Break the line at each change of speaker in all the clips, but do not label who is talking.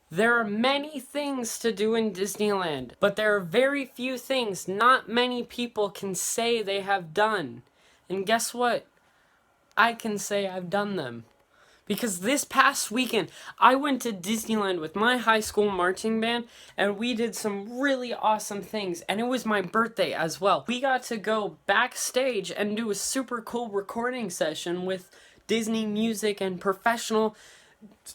There are many things to do in Disneyland, but there are very few things not many people can say they have done. And guess what? I can say I've done them. Because this past weekend, I went to Disneyland with my high school marching band, and we did some really awesome things, and it was my birthday as well. We got to go backstage and do a super cool recording session with Disney music and professional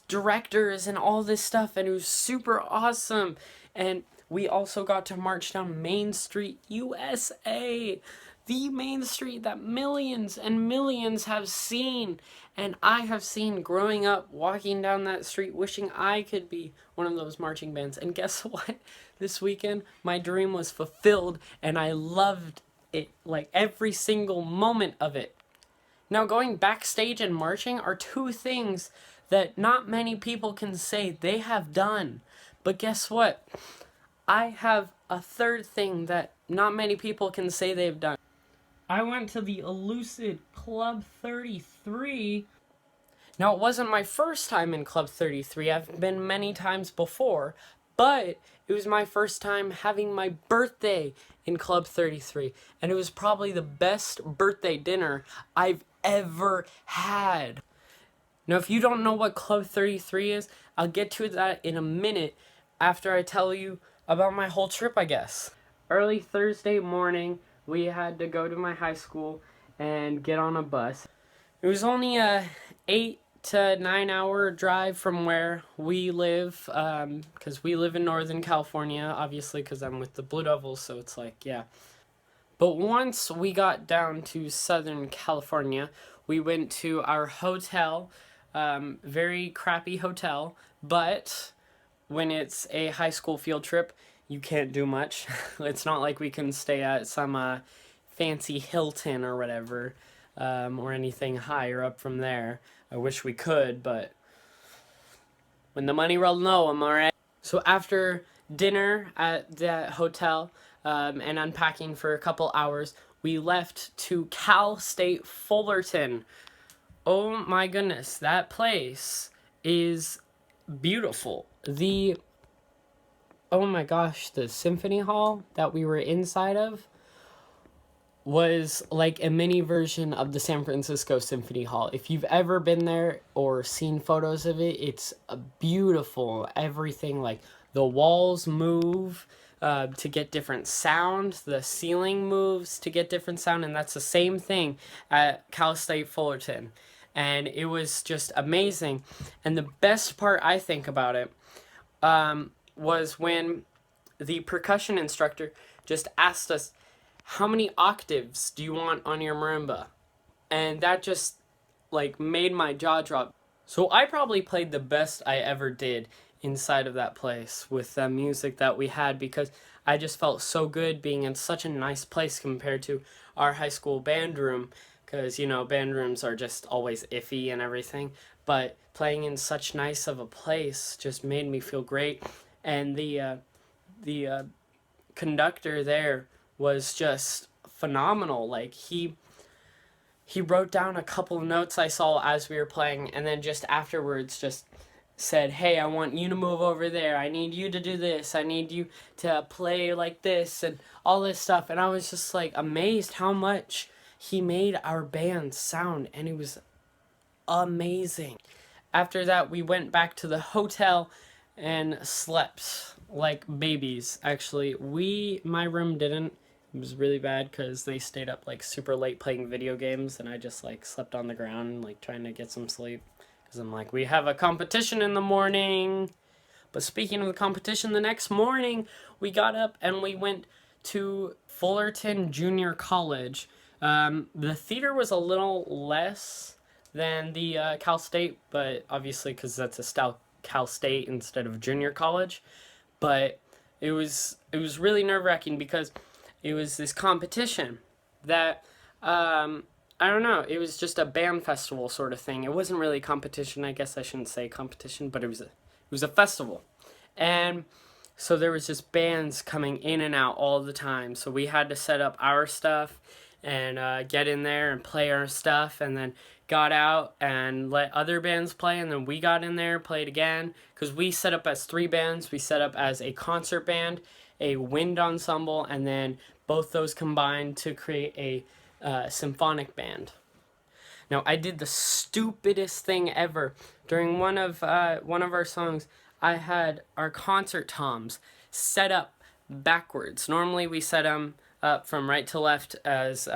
directors and all this stuff, and it was super awesome. And we also got to march down Main Street, USA, the Main Street that millions and millions have seen, and I have seen growing up, walking down that street, wishing I could be one of those marching bands. And guess what? This weekend, my dream was fulfilled, and I loved it, like every single moment of it. Now, going backstage and marching are two things that not many people can say they have done. But guess what? I have a third thing that not many people can say they've done. I went to the elusive Club 33. Now, it wasn't my first time in Club 33. I've been many times before, but it was my first time having my birthday in Club 33, and it was probably the best birthday dinner I've ever had. Now, if you don't know what Club 33 is, I'll get to that in a minute after I tell you about my whole trip, I guess. Early Thursday morning, we had to go to my high school and get on a bus. It was only a 8 to 9 hour drive from where we live, because we live in Northern California, obviously, because I'm with the Blue Devils, so it's like, yeah. But once we got down to Southern California, we went to our hotel, very crappy hotel, but when it's a high school field trip, you can't do much. It's not like we can stay at some fancy Hilton or whatever, or anything higher up from there. I wish we could, but when the money roll low, I'm alright. So after dinner at that hotel, and unpacking for a couple hours, we left to Cal State Fullerton. Oh my goodness, that place is beautiful. Oh my gosh, the symphony hall that we were inside of was like a mini version of the San Francisco Symphony Hall. If you've ever been there or seen photos of it, it's beautiful. Everything, like the walls move to get different sound, the ceiling moves to get different sound, and that's the same thing at Cal State Fullerton. And it was just amazing. And the best part I think about it was when the percussion instructor just asked us, how many octaves do you want on your marimba? And that just like made my jaw drop. So I probably played the best I ever did inside of that place with the music that we had, because I just felt so good being in such a nice place compared to our high school band room, because band rooms are just always iffy and everything, but playing in such nice of a place just made me feel great. And the conductor there was just phenomenal. Like he wrote down a couple of notes I saw as we were playing, and then just afterwards just said, hey, I want you to move over there, I need you to do this, I need you to play like this, and all this stuff. And I was just like amazed how much he made our band sound, and it was amazing. After that, we went back to the hotel and slept like babies. Actually, my room didn't. It was really bad because they stayed up like super late playing video games, and I just like slept on the ground like trying to get some sleep, because I'm like, we have a competition in the morning. But speaking of the competition, the next morning we got up and we went to Fullerton Junior College. The theater was a little less than the Cal State, but obviously because that's a Cal State instead of junior college. But it was really nerve-wracking because it was this competition that I don't know, it was just a band festival sort of thing. It wasn't really a competition, I guess I shouldn't say competition, but it was a festival. And so there was just bands coming in and out all the time. So we had to set up our stuff and get in there and play our stuff, and then got out and let other bands play, and then we got in there, played again, because we set up as 3 bands. We set up as a concert band, a wind ensemble, and then both those combined to create a symphonic band. Now, I did the stupidest thing ever. During one of our songs, I had our concert toms set up backwards. Normally, we set them up from right to left as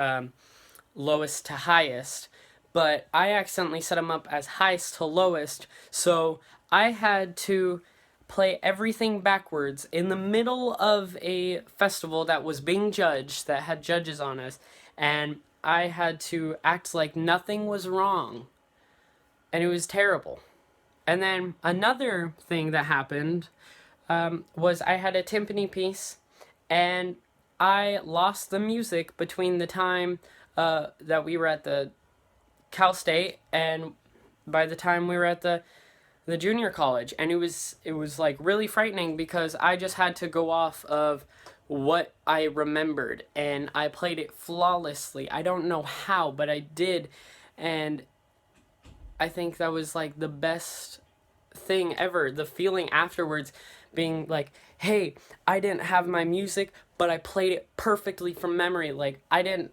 lowest to highest, but I accidentally set them up as highest to lowest, so I had to play everything backwards in the middle of a festival that was being judged, that had judges on us, and I had to act like nothing was wrong, and it was terrible. And then another thing that happened was I had a timpani piece, and I lost the music between the time that we were at the Cal State and by the time we were at the junior college, and it was like really frightening because I just had to go off of what I remembered, and I played it flawlessly. I don't know how, but I did, and I think that was like the best thing ever. The feeling afterwards being like, hey, I didn't have my music, but I played it perfectly from memory. Like I didn't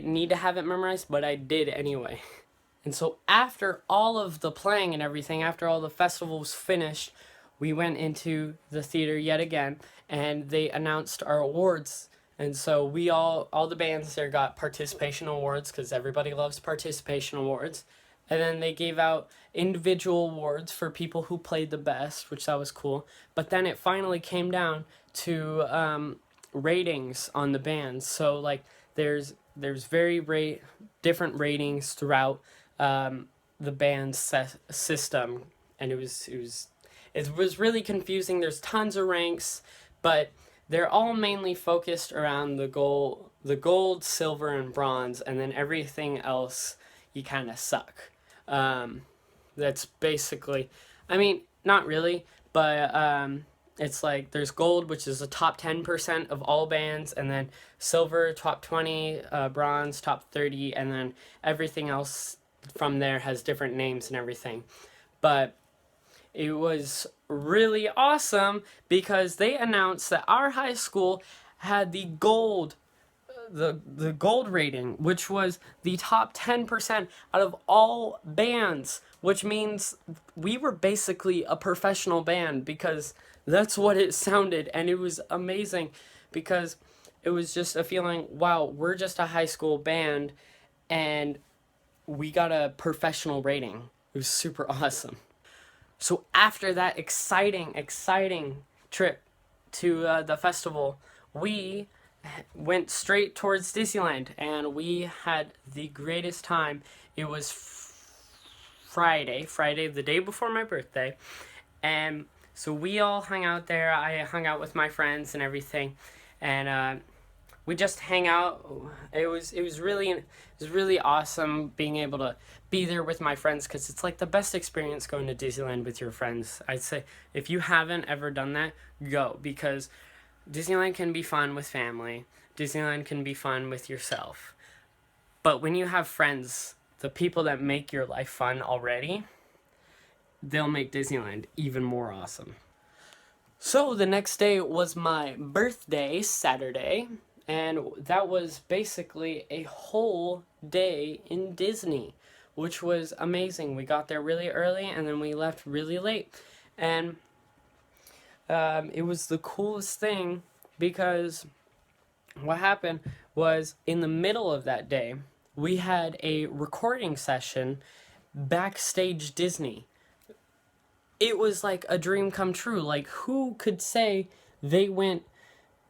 need to have it memorized, but I did anyway. And so after all of the playing and everything, after all the festivals finished, we went into the theater yet again, and they announced our awards. And so we all the bands there got participation awards, because everybody loves participation awards. And then they gave out individual awards for people who played the best, which that was cool. But then it finally came down to ratings on the bands. So like there's very different ratings throughout the band's system, and it was really confusing. There's tons of ranks, but they're all mainly focused around the gold, silver, and bronze, and then everything else you kind of suck. That's basically, I mean, not really, but it's like there's gold, which is the top 10% of all bands, and then silver, top 20, bronze, top 30, and then everything else from there has different names and everything. But it was really awesome because they announced that our high school had the gold rating, which was the top 10% out of all bands, which means we were basically a professional band, because that's what it sounded. And it was amazing because it was just a feeling, wow, we're just a high school band and we got a professional rating. It was super awesome. So after that exciting trip to the festival, we went straight towards Disneyland, and we had the greatest time. It was Friday, the day before my birthday, and so we all hung out there. I hung out with my friends and everything, and we just hang out. It was really awesome being able to be there with my friends, because it's like the best experience going to Disneyland with your friends. I'd say if you haven't ever done that, go, because Disneyland can be fun with family. Disneyland can be fun with yourself. But when you have friends, the people that make your life fun already, they'll make Disneyland even more awesome. So the next day was my birthday, Saturday, and that was basically a whole day in Disney, which was amazing. We got there really early, and then we left really late. And it was the coolest thing, because what happened was in the middle of that day, we had a recording session Backstage Disney. It was like a dream come true. Like, who could say they went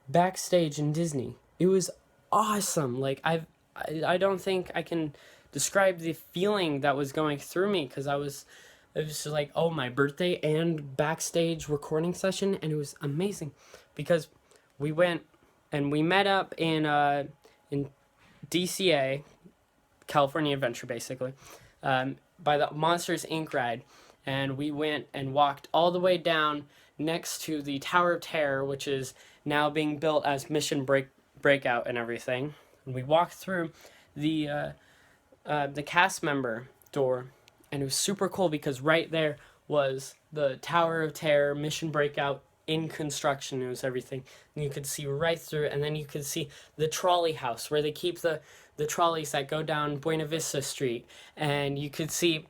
backstage in Disney? It was awesome. Like, I don't think I can describe the feeling that was going through me, because it was just like, oh, my birthday and backstage recording session, and it was amazing, because we went and we met up in DCA, California Adventure, basically, by the Monsters Inc. ride, and we went and walked all the way down next to the Tower of Terror, which is now being built as Mission Breakout and everything. And we walked through the cast member door, and it was super cool because right there was the Tower of Terror Mission Breakout in construction. It was everything, and you could see right through it, and then you could see the trolley house where they keep the trolleys that go down Buena Vista Street, and you could see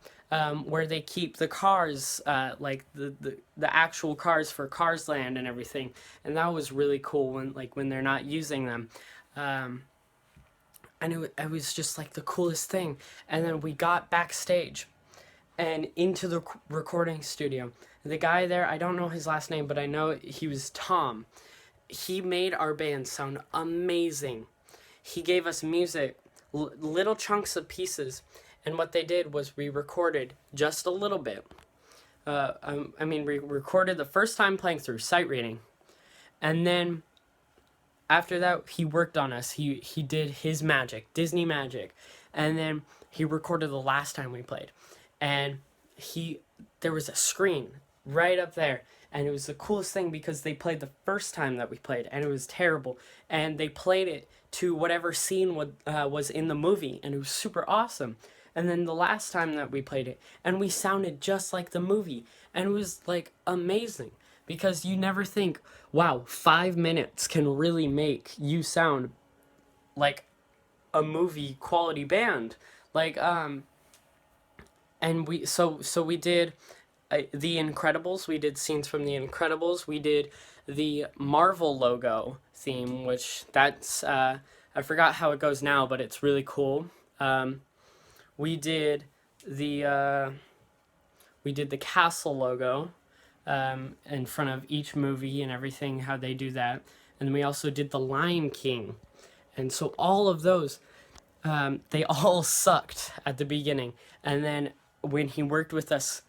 where they keep the cars, like the actual cars for Cars Land and everything, and that was really cool when they're not using them. Um, and it was just like the coolest thing. And then we got backstage and into the recording studio. The guy there, I don't know his last name, but I know he was Tom. He made our band sound amazing. He gave us music, little chunks of pieces, and what they did was we recorded just a little bit. We recorded the first time playing through sight reading, and then after that he worked on us. He did his magic, Disney magic, and then he recorded the last time we played, and there was a screen right up there, and it was the coolest thing because they played the first time that we played and it was terrible, and they played it to whatever scene was in the movie, and it was super awesome. And then the last time that we played it, and we sounded just like the movie, and it was like amazing because you never think, wow, 5 minutes can really make you sound like a movie quality band. Like and we did the Incredibles. We did scenes from the Incredibles. We did the Marvel logo theme, which that's I forgot how it goes now, but it's really cool. We did the castle logo in front of each movie and everything, how they do that, and we also did the Lion King, and so all of those, they all sucked at the beginning, and then when he worked with us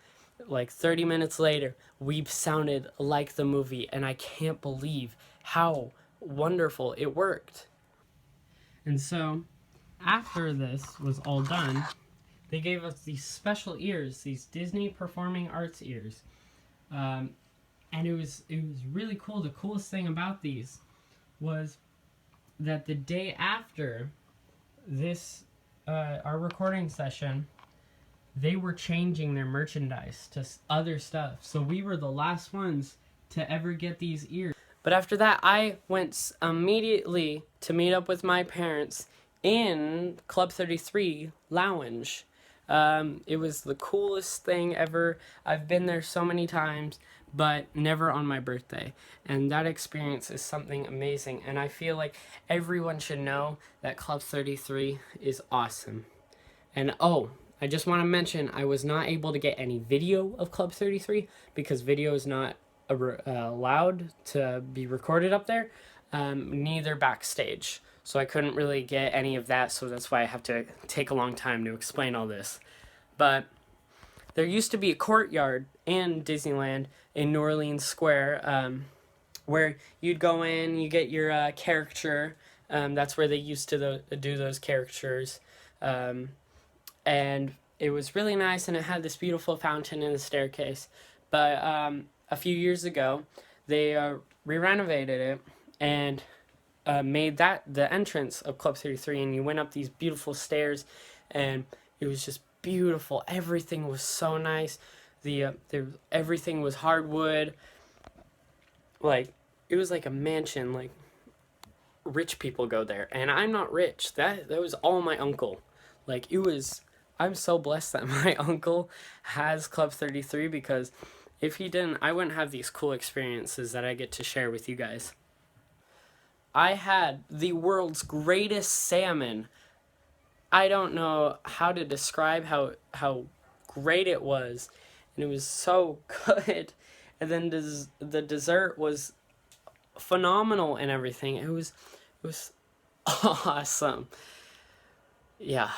like 30 minutes later, we sounded like the movie, and I can't believe how wonderful it worked. And so after this was all done, they gave us these special ears, these Disney Performing Arts ears, and it was really cool. The coolest thing about these was that the day after this our recording session, they were changing their merchandise to other stuff. So we were the last ones to ever get these ears. But after that, I went immediately to meet up with my parents in Club 33 Lounge. It was the coolest thing ever. I've been there so many times, but never on my birthday. And that experience is something amazing. And I feel like everyone should know that Club 33 is awesome. And I just want to mention, I was not able to get any video of Club 33 because video is not allowed to be recorded up there, neither Backstage. So I couldn't really get any of that, so that's why I have to take a long time to explain all this. But there used to be a courtyard in Disneyland in New Orleans Square, where you'd go in, you get your caricature. That's where they used to do those caricatures. And it was really nice, and it had this beautiful fountain and a staircase. But a few years ago, they re-renovated it and made that the entrance of Club 33, and you went up these beautiful stairs, and it was just beautiful. Everything was so nice. Everything was hardwood. Like, it was like a mansion. Like, rich people go there, and I'm not rich. That was all my uncle. Like, I'm so blessed that my uncle has Club 33, because if he didn't, I wouldn't have these cool experiences that I get to share with you guys. I had the world's greatest salmon. I don't know how to describe how great it was, and it was so good. And then the dessert was phenomenal and everything. It was awesome. Yeah.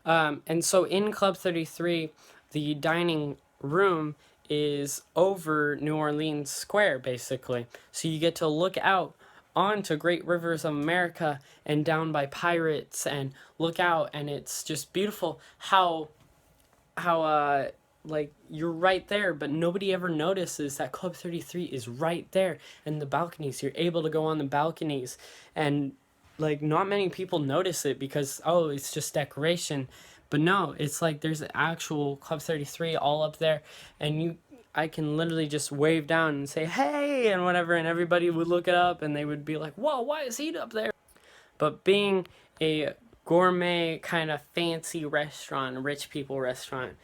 And so in Club 33, the dining room is over New Orleans Square, basically. So you get to look out onto Great Rivers of America and down by Pirates and look out, and it's just beautiful how like you're right there, but nobody ever notices that Club 33 is right there, and the balconies, you're able to go on the balconies, and like not many people notice it because it's just decoration, But no, it's like there's an actual Club 33 all up there, and I can literally just wave down and say, hey, and whatever, and everybody would look it up, and they would be like, whoa, why is he up there? But being a gourmet kind of fancy restaurant, rich people restaurant,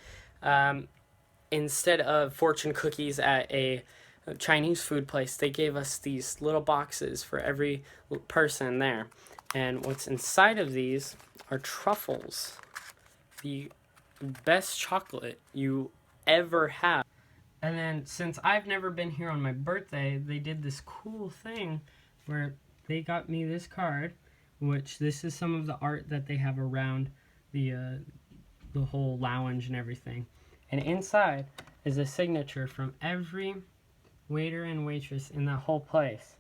instead of fortune cookies at a Chinese food place, they gave us these little boxes for every person there. And what's inside of these are truffles. The best chocolate you ever have. And then since I've never been here on my birthday, they did this cool thing where they got me this card, which this is some of the art that they have around the whole lounge and everything. And inside is a signature from every waiter and waitress in the whole place.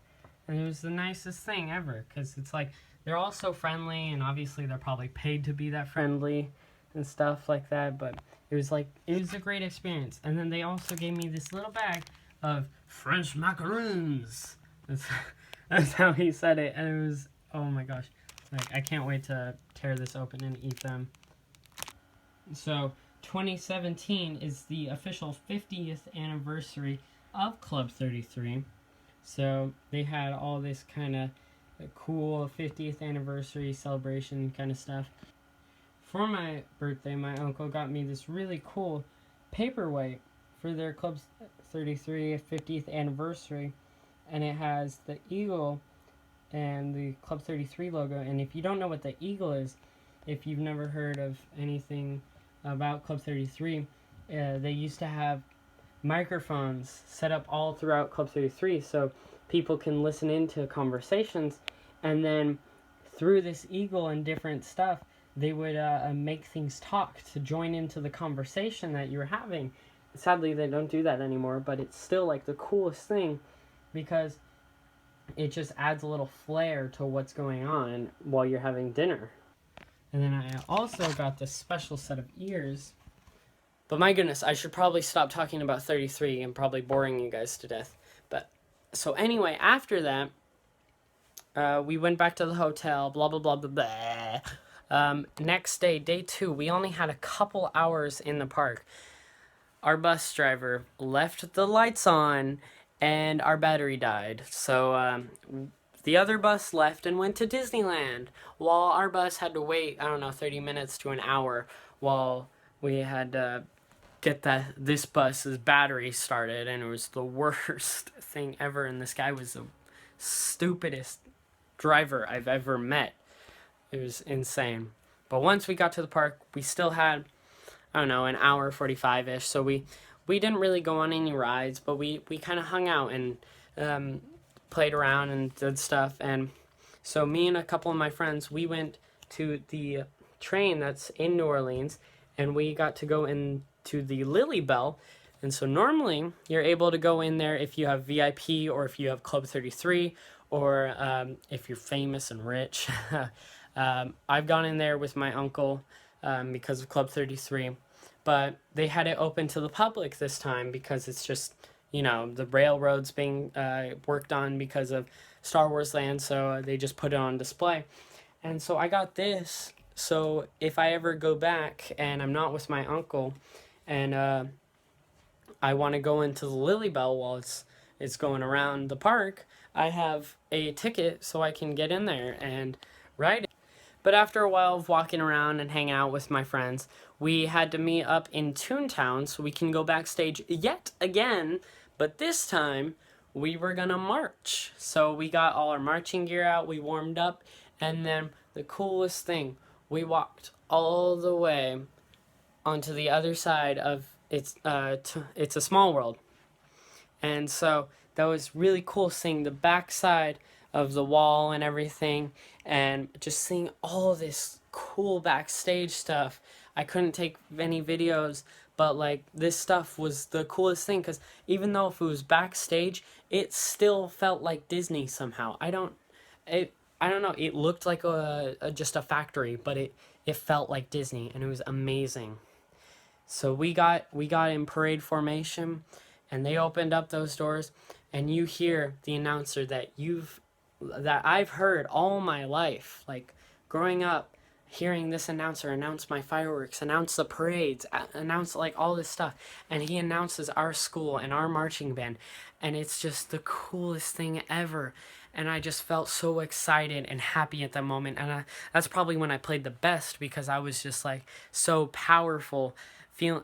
And it was the nicest thing ever, because it's like they're all so friendly, and obviously they're probably paid to be that friendly and stuff like that, but it was a great experience. And then they also gave me this little bag of French macaroons. That's how he said it, and it was, oh my gosh, like I can't wait to tear this open and eat them. So 2017 is the official 50th anniversary of Club 33. So they had all this kind of cool 50th anniversary celebration kind of stuff. For my birthday, my uncle got me this really cool paperweight for their Club 33 50th anniversary, and it has the eagle and the Club 33 logo. And if you don't know what the eagle is, if you've never heard of anything about Club 33, they used to have microphones set up all throughout Club 33 so people can listen into conversations, and then through this eagle and different stuff, they would make things talk to join into the conversation that you were having. Sadly, they don't do that anymore, but it's still like the coolest thing, because it just adds a little flair to what's going on while you're having dinner. And then I also got this special set of ears. But my goodness, I should probably stop talking about 33 and probably boring you guys to death. But so anyway, after that, we went back to the hotel, blah, blah, blah, blah, blah. Next day, day 2, we only had a couple hours in the park. Our bus driver left the lights on and our battery died. So the other bus left and went to Disneyland, while our bus had to wait, I don't know, 30 minutes to an hour while we had to get this bus's battery started, and it was the worst thing ever, and this guy was the stupidest driver I've ever met. It was insane. But once we got to the park, we still had, I don't know, an hour 45-ish. So we didn't really go on any rides, but we kind of hung out and played around and did stuff. And so me and a couple of my friends, we went to the train that's in New Orleans, and we got to go into the Lily Bell. And so normally you're able to go in there if you have VIP or if you have Club 33 or if you're famous and rich. I've gone in there with my uncle because of Club 33, but they had it open to the public this time because it's just, you know, the railroad's being worked on because of Star Wars Land, so they just put it on display. And so I got this, so if I ever go back and I'm not with my uncle and I want to go into the Lily Bell while it's going around the park, I have a ticket so I can get in there and ride it. But after a while of walking around and hanging out with my friends, we had to meet up in Toontown so we can go backstage yet again, but this time we were gonna march. So we got all our marching gear out, we warmed up, and then the coolest thing, we walked all the way onto the other side of It's a Small World. And so that was really cool, seeing the backside of the wall and everything, and just seeing all this cool backstage stuff. I couldn't take any videos, but like this stuff was the coolest thing, because even though if it was backstage, it still felt like Disney somehow. I don't know, it looked like just a factory, but it felt like Disney, and it was amazing. So we got in parade formation, and they opened up those doors, and you hear the announcer that I've heard all my life, like growing up, hearing this announcer announce my fireworks, announce the parades, announce like all this stuff, and he announces our school and our marching band, and it's just the coolest thing ever. And I just felt so excited and happy at that moment, and that's probably when I played the best, because I was just like so powerful,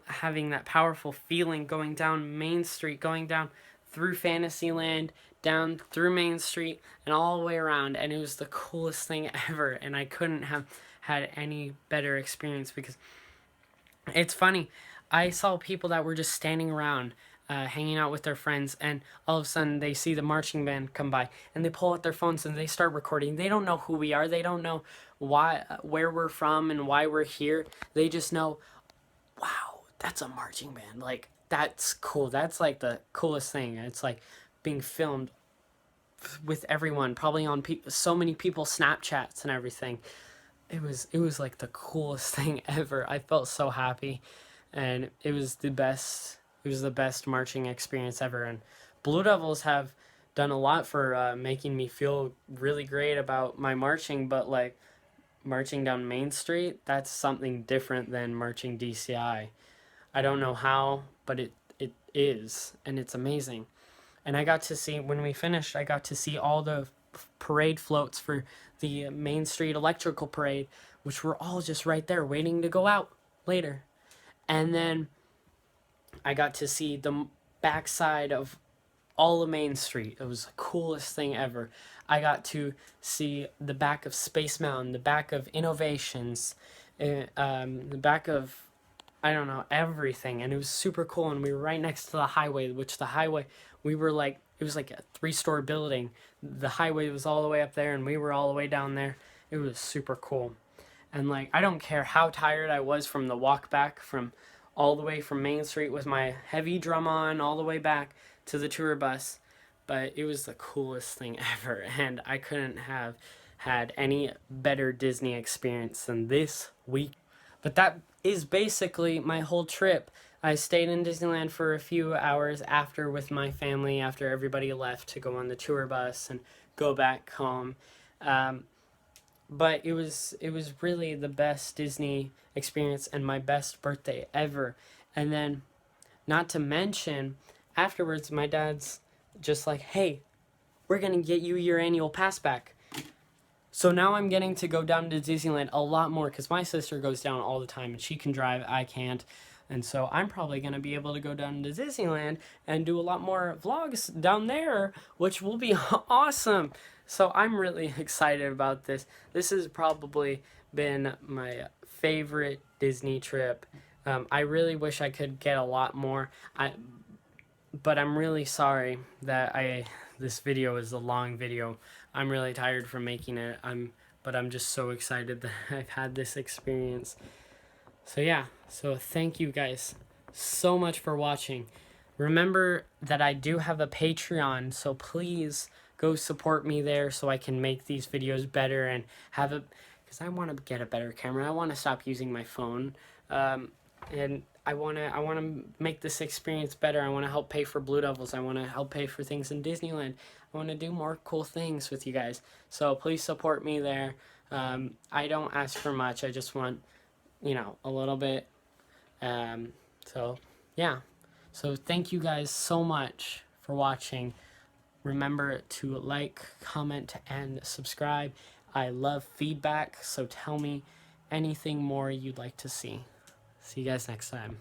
having that powerful feeling going down Main Street, going down through Fantasyland, down through Main Street, and all the way around, and it was the coolest thing ever, and I couldn't have had any better experience, because it's funny, I saw people that were just standing around, hanging out with their friends, and all of a sudden they see the marching band come by, and they pull out their phones and they start recording. They don't know who we are, they don't know where we're from and why we're here. They just know, wow, that's a marching band, like, that's cool. That's like the coolest thing. It's like being filmed with everyone, probably on so many people's Snapchats and everything. It was like the coolest thing ever. I felt so happy, and it was the best. It was the best marching experience ever. And Blue Devils have done a lot for making me feel really great about my marching, but like marching down Main Street, that's something different than marching DCI. I don't know how, but it is, and it's amazing. And I got to see, when we finished, I got to see all the parade floats for the Main Street Electrical Parade, which were all just right there waiting to go out later. And then I got to see the backside of all of Main Street. It was the coolest thing ever. I got to see the back of Space Mountain, the back of Innovations, the back of, I don't know, everything. And it was super cool. And we were right next to the highway, which the highway, we were like, it was like a 3-story building. The highway was all the way up there, and we were all the way down there. It was super cool. And like, I don't care how tired I was from the walk back from all the way from Main Street with my heavy drum on all the way back to the tour bus, but it was the coolest thing ever, and I couldn't have had any better Disney experience than this week. But that is basically my whole trip. I stayed in Disneyland for a few hours after with my family, after everybody left to go on the tour bus and go back home. But it was really the best Disney experience and my best birthday ever. And then, not to mention, afterwards my dad's just like, hey, we're gonna get you your annual pass back. So now I'm getting to go down to Disneyland a lot more, because my sister goes down all the time and she can drive, I can't. And so I'm probably going to be able to go down to Disneyland and do a lot more vlogs down there, which will be awesome. So I'm really excited about this. This has probably been my favorite Disney trip. I really wish I could get a lot more. But I'm really sorry that this video is a long video. I'm really tired from making it. But I'm just so excited that I've had this experience. So yeah, so thank you guys so much for watching. Remember that I do have a Patreon, so please go support me there so I can make these videos better and have a, because I want to get a better camera. I want to stop using my phone, and I want to make this experience better. I want to help pay for Blue Devils. I want to help pay for things in Disneyland. I want to do more cool things with you guys. So please support me there. I don't ask for much. I just want, a little bit. So yeah. So thank you guys so much for watching. Remember to like, comment, and subscribe. I love feedback, so tell me anything more you'd like to see. See you guys next time.